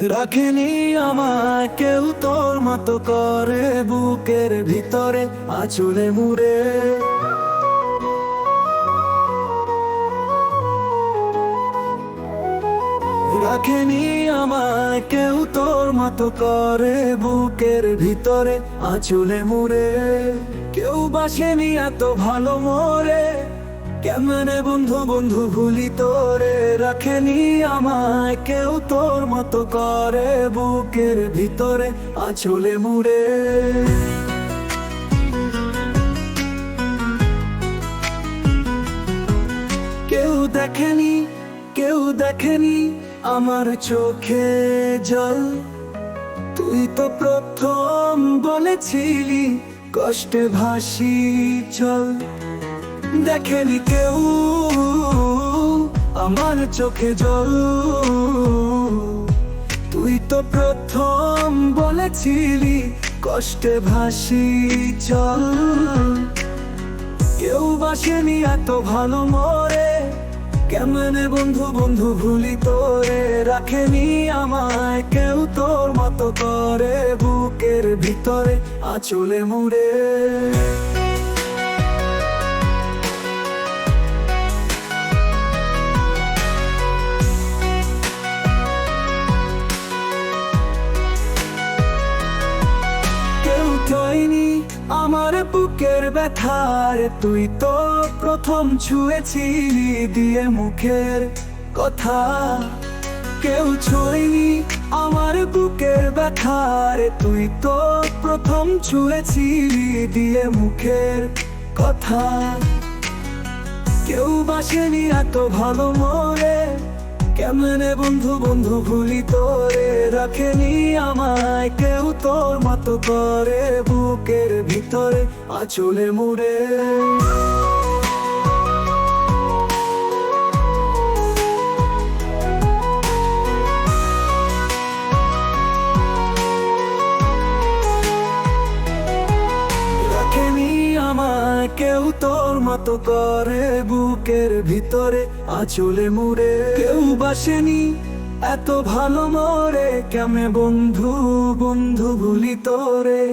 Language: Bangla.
রাখেনি আমায় কেউ তোর মতো করে, বুকের ভিতরে আঁচলে মুড়ে। রাখেনি আমায় কেউ তোর মতো করে, বুকের ভিতরে আঁচলে মুড়ে। কেউ বাসেনি এত ভালো মোরে, কেমনে বন্ধু বন্ধু ভুলি তোরে। রাখেনি আমায় কেউ তোর মতো করে, বুকের ভিতরে আঁচলে মুড়ে। কেউ দেখেনি, কেউ দেখেনি আমার চোখে জল। তুই তো প্রথম বলেছিলি কষ্টে ভাসি চল। দেখেনি কেউ আমার চোখে জল। তুই তো প্রথম বলেছিলি কষ্টে ভাসি চল। কেউ বাসেনি এত ভালো মোরে, কেমনে বন্ধু বন্ধু ভুলি তোরে। রাখেনি আমায় কেউ তোর মতো করে, বুকের ভিতরে আঁচলে মুড়ে। আমার বুকের ব্যথার তুই তো প্রথম ছুঁয়েছিলি দিয়ে মুখের কথা। কেউ ছোঁয়নি আমার বুকের ব্যথার, তুই তো প্রথম ছুঁয়েছিলি দিয়ে মুখের কথা। কেউ বাসেনি এত ভালো মোরে, কেমনে বন্ধু বন্ধু ভুলি তোরে। রাখেনি আমায় কেউ তোর মতো করে, বুকের ভিতরে আঁচলে মুড়ে। রাখেনি আমায় কেউ তোর মতো করে, বুকের ভিতরে আঁচলে মুড়ে। কেউ বাসেনি এত ভালো মোরে, কেমনে বন্ধু বন্ধু ভুলি তোরে।